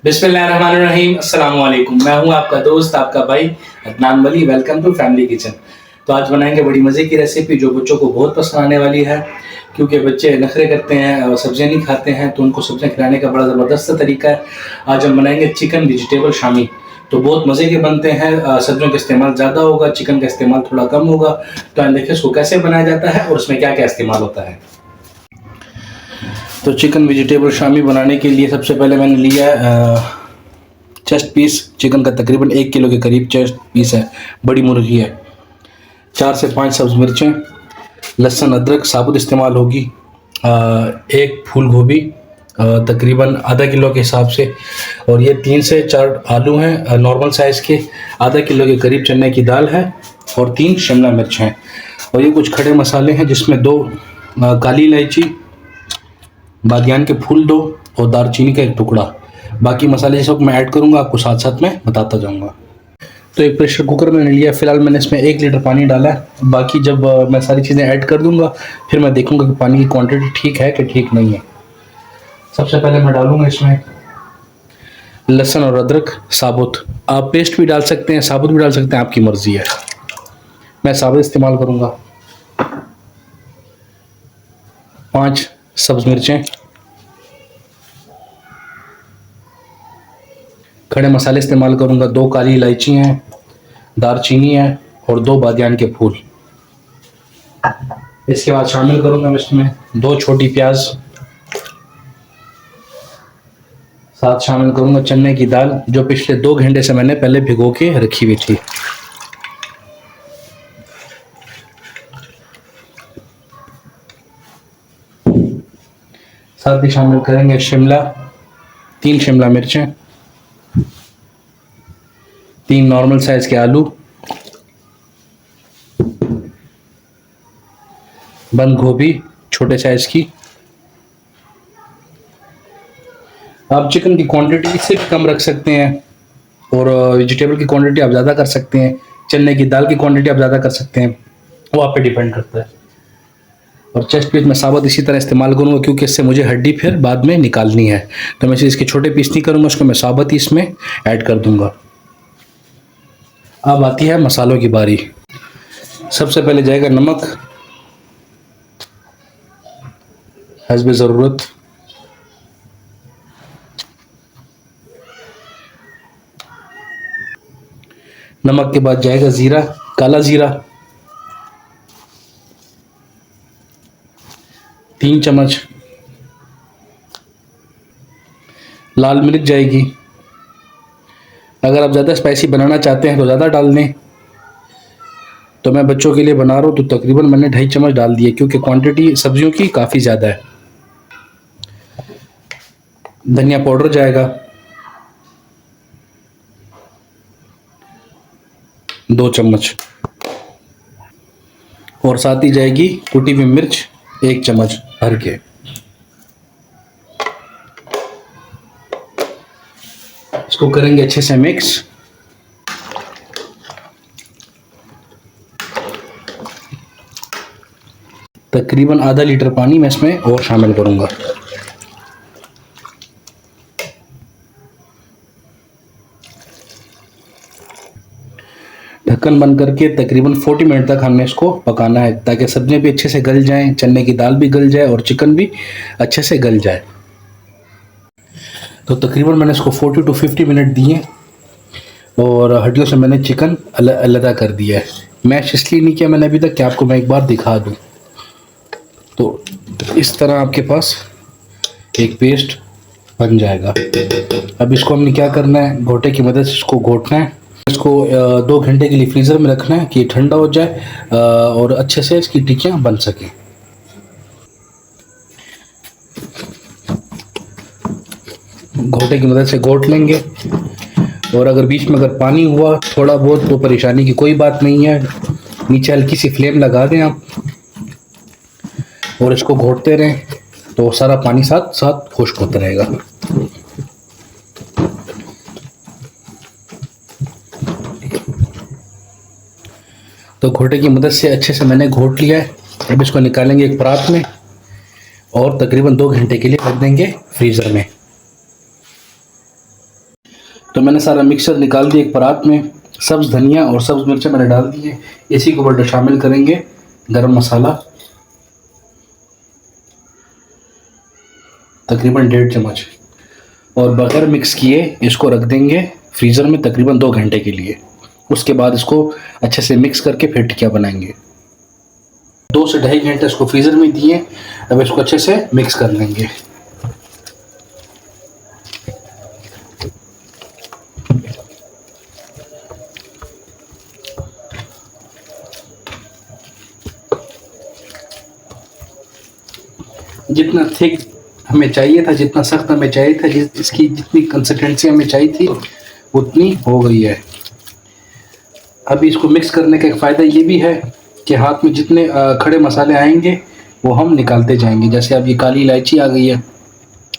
बिस्मिल्लाहिर्रहमानिर्रहीम। अस्सलाम वालेकुम। मैं हूं आपका दोस्त, आपका भाई Adnan Wali. Welcome to family kitchen. तो आज बनाएंगे बड़ी मज़े की रेसिपी जो बच्चों को बहुत पसंद आने वाली है, क्योंकि बच्चे नखरे करते हैं और सब्जियां नहीं खाते हैं, तो उनको सब्जियां खिलाने का बड़ा ज़बरदस्त तरीका है। आज हम बनाएंगे चिकन वेजिटेबल शामी। तो बहुत मज़े के बनते हैं। सब्जियों का इस्तेमाल ज़्यादा होगा, चिकन का इस्तेमाल थोड़ा कम होगा। तो हम देखिए इसको कैसे बनाया जाता है और उसमें क्या क्या इस्तेमाल होता है। तो चिकन वेजिटेबल शामी बनाने के लिए सबसे पहले मैंने लिया चेस्ट पीस चिकन का, तकरीबन 1 किलो के करीब चेस्ट पीस है, बड़ी मुर्गी है। 4 से 5 सब्ज़ मिर्चें, लहसुन अदरक साबुत इस्तेमाल होगी, एक फूल गोभी तकरीबन आधा किलो के हिसाब से, और ये 3 से 4 आलू हैं नॉर्मल साइज़ के, आधा किलो के करीब चने की दाल है और 3 शिमला मिर्च हैं। और ये कुछ खड़े मसाले हैं जिसमें 2 काली इलायची, बादियान के फूल 2 और दालचीनी का 1 टुकड़ा। बाकी मसाले सब मैं ऐड करूंगा, आपको साथ साथ में बताता जाऊंगा। तो एक प्रेशर कुकर मैंने लिया, फिलहाल मैंने इसमें 1 लीटर पानी डाला है। बाकी जब मैं सारी चीज़ें ऐड कर दूंगा फिर मैं देखूंगा कि पानी की क्वांटिटी ठीक है कि ठीक नहीं है। सबसे पहले मैं डालूंगा इसमें लहसुन और अदरक साबुत। आप पेस्ट भी डाल सकते हैं, साबुत भी डाल सकते हैं, आपकी मर्जी है। मैं साबुत इस्तेमाल करूंगा। 5 सब्ज़ मिर्चें, खड़े मसाले इस्तेमाल करूंगा। 2 काली इलायची हैं, दालचीनी है और 2 बादियान के फूल। इसके बाद शामिल करूंगा मैं इसमें 2 छोटी प्याज, साथ शामिल करूंगा चने की दाल जो पिछले 2 घंटे से मैंने पहले भिगो के रखी हुई थी। साथ ही शामिल करेंगे 3 शिमला मिर्चें, 3 नॉर्मल साइज के आलू, बंद गोभी छोटे साइज की। आप चिकन की क्वांटिटी इससे भी कम रख सकते हैं और वेजिटेबल की क्वांटिटी आप ज़्यादा कर सकते हैं, चने की दाल की क्वांटिटी आप ज़्यादा कर सकते हैं, वो आप पे डिपेंड करता है। और चेस्ट पीस मैं साबुत इसी तरह इस्तेमाल करूँगा क्योंकि इससे मुझे हड्डी फिर बाद में निकालनी है, तो मैं इसके छोटे पीस नहीं करूँगा, उसको मैं साबुत ही इसमें ऐड कर दूँगा। अब आती है मसालों की बारी। सबसे पहले जाएगा नमक हस्बे ज़रूरत, नमक के बाद जाएगा ज़ीरा, काला ज़ीरा 3 चम्मच, लाल मिर्च जाएगी। अगर आप ज़्यादा स्पाइसी बनाना चाहते हैं तो ज़्यादा डाल दें, तो मैं बच्चों के लिए बना रहा हूँ तो तकरीबन मैंने 2.5 चम्मच डाल दिए क्योंकि क्वांटिटी सब्जियों की काफ़ी ज़्यादा है। धनिया पाउडर जाएगा 2 चम्मच, और साथ ही जाएगी कुटी हुई मिर्च 1 चम्मच भर के। इसको करेंगे अच्छे से मिक्स। तकरीबन आधा लीटर पानी मैं इसमें और शामिल करूंगा। ढक्कन बंद करके तकरीबन 40 मिनट तक हमने इसको पकाना है ताकि सब्जियां भी अच्छे से गल जाएं, चने की दाल भी गल जाए और चिकन भी अच्छे से गल जाए। तो तकरीबन मैंने इसको 40 to 50 मिनट दिए और हड्डियों से मैंने चिकन अलग कर दिया है। मैश इसलिए नहीं किया मैंने अभी तक कि आपको मैं एक बार दिखा दूं। तो इस तरह आपके पास एक पेस्ट बन जाएगा। अब इसको हमने क्या करना है, घोटे की मदद से इसको घोटना है। इसको 2 घंटे के लिए फ्रीज़र में रखना है कि ये ठंडा हो जाए और अच्छे से इसकी टिक्कियाँ बन सकें। घोटे की मदद से घोट लेंगे, और अगर बीच में अगर पानी हुआ थोड़ा बहुत तो परेशानी की कोई बात नहीं है। नीचे हल्की सी फ्लेम लगा दें आप और इसको घोटते रहें तो सारा पानी साथ साथ खुश्क होता रहेगा। तो घोटे की मदद से अच्छे से मैंने घोट लिया है। अब इसको निकालेंगे एक परात में और तकरीबन 2 घंटे के लिए रख देंगे फ्रीज़र में। तो मैंने सारा मिक्सचर निकाल दिया एक परात में। सब्ज़ धनिया और सब्ज़ मिर्चें मैंने डाल दी है। इसी के ऊपर शामिल करेंगे गरम मसाला, तकरीबन 1.5 चम्मच, और बगैर मिक्स किए इसको रख देंगे फ्रीज़र में तकरीबन 2 घंटे के लिए। उसके बाद इसको अच्छे से मिक्स करके फिर टिक्किया बनाएंगे। 2 से 2.5 घंटे इसको फ्रीज़र में दिए। अब इसको अच्छे से मिक्स कर लेंगे। जितना थिक हमें चाहिए था, जितना सख्त हमें चाहिए था, इसकी जितनी कंसिस्टेंसी हमें चाहिए थी उतनी हो गई है। अभी इसको मिक्स करने का एक फ़ायदा ये भी है कि हाथ में जितने खड़े मसाले आएंगे वो हम निकालते जाएंगे। जैसे अब ये काली इलायची आ गई है,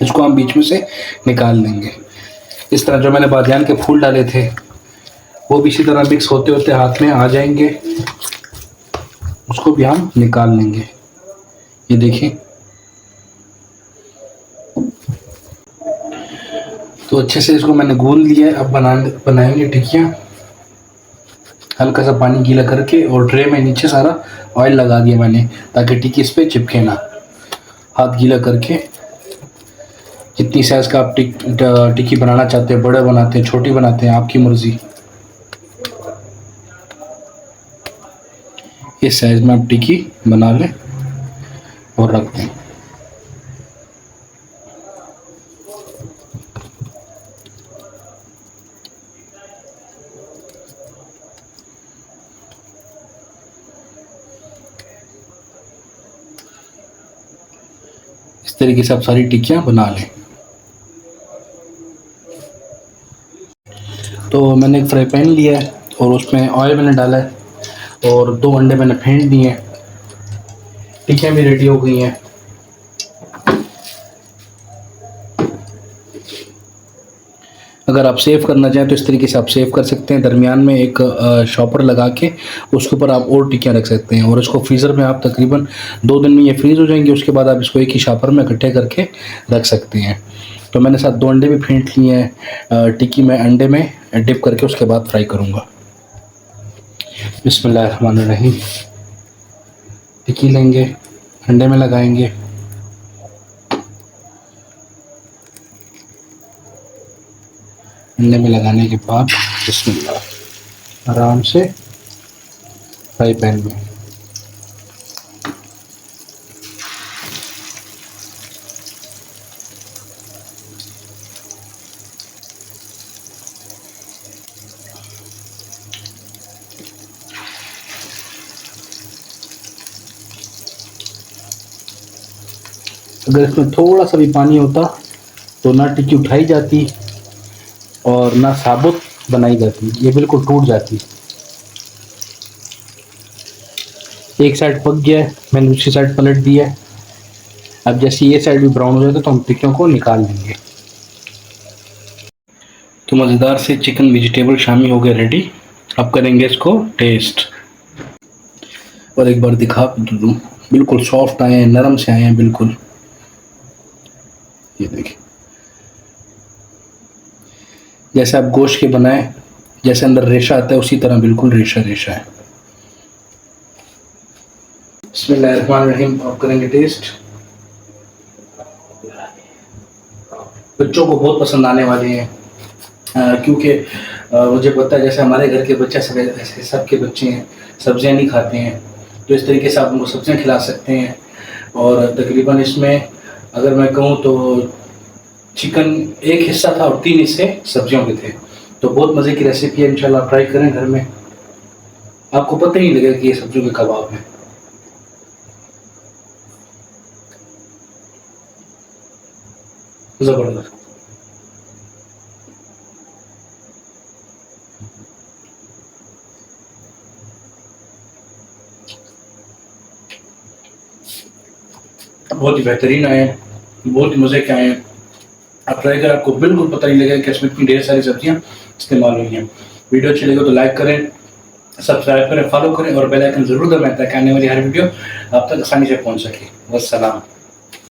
इसको हम बीच में से निकाल लेंगे। इस तरह जो मैंने बादियान के फूल डाले थे वो भी इसी तरह मिक्स होते होते हाथ में आ जाएंगे, उसको भी हम निकाल लेंगे। ये देखें, तो अच्छे से इसको मैंने गूंद लिया है। अब बनाएंगे टिक्कियाँ। हल्का सा पानी गीला करके और ट्रे में नीचे सारा ऑयल लगा दिया मैंने, ताकि टिक्की इस पर चिपके ना। हाथ गीला करके जितनी साइज़ का आप टिक्की बनाना चाहते हैं, बड़े बनाते हैं, छोटी बनाते हैं, आपकी मर्ज़ी। इस साइज़ में आप टिक्की बना लें और रख दें। इस तरीके से आप सारी टिक्कियाँ बना लें। तो मैंने एक फ्राई पैन लिया है और उसमें ऑयल मैंने डाला है और 2 अंडे मैंने फेंट दिए हैं। टिक्कियाँ भी रेडी हो गई हैं। अगर आप सेव करना चाहें तो इस तरीके से आप सेव कर सकते हैं। दरमियान में एक शॉपर लगा के उसके ऊपर आप और टिक्कियाँ रख सकते हैं और इसको फ्रीज़र में आप तकरीबन 2 दिन में ये फ्रीज़ हो जाएंगे। उसके बाद आप इसको एक ही शॉपर में इकट्ठे करके रख सकते हैं। तो मैंने साथ 2 अंडे भी फेंट लिए हैं। टिक्की में अंडे में डिप करके उसके बाद फ्राई करूँगा। बिस्मिल्लाहिर्रहमानिर्रहीम। टिक्की लेंगे, अंडे में लगाएंगे, अंडे में लगाने के बाद बिस्मिल्लाह आराम से फ्राई पैन में अगर इसमें थोड़ा सा भी पानी होता तो ना टिक्की उठाई जाती और ना साबुत बनाई जाती, ये बिल्कुल टूट जाती। एक साइड पक गया है, मैंने दूसरी साइड पलट दिया है। अब जैसे ये साइड भी ब्राउन हो जाता तो हम टिक्कियों को निकाल लेंगे। तो मज़ेदार से चिकन वेजिटेबल शामी हो गया रेडी। अब करेंगे इसको टेस्ट और एक बार दिखा दूँ, बिल्कुल सॉफ्ट आए हैं, नरम से आए हैं बिल्कुल। ये देखिए, जैसे आप गोश्त के बनाए, जैसे अंदर रेशा आता है उसी तरह बिल्कुल रेशा रेशा है। बिस्मिल्लाहिर्रहमानिर्रहीम। आप करेंगे टेस्ट। बच्चों को बहुत पसंद आने वाले हैं क्योंकि मुझे पता है जैसे हमारे घर के बच्चे ऐसे सबके बच्चे हैं, सब्जियां नहीं खाते हैं, तो इस तरीके से आप उनको सब्जियां खिला सकते हैं। और तकरीबन इसमें अगर मैं कहूँ तो चिकन एक हिस्सा था और 3 हिस्से सब्जियों के थे। तो बहुत मज़े की रेसिपी है, इंशाल्लाह ट्राई करें घर में, आपको पता ही नहीं लगेगा कि ये सब्जियों के कबाब हैं। ज़बरदस्त। बहुत ही बेहतरीन आए हैं, बहुत ही मज़े के आए हैं। आप ट्राई करें, आपको बिल्कुल पता नहीं लगेगा कि इसमें इतनी ढेर सारी सब्जियां इस्तेमाल हुई हैं। वीडियो अच्छी लगे तो लाइक करें, सब्सक्राइब करें, फॉलो करें और बेल आइकन ज़रूर दबाएं ताकि आने वाली हर वीडियो आप तक आसानी से पहुंच सके। वस्सलाम।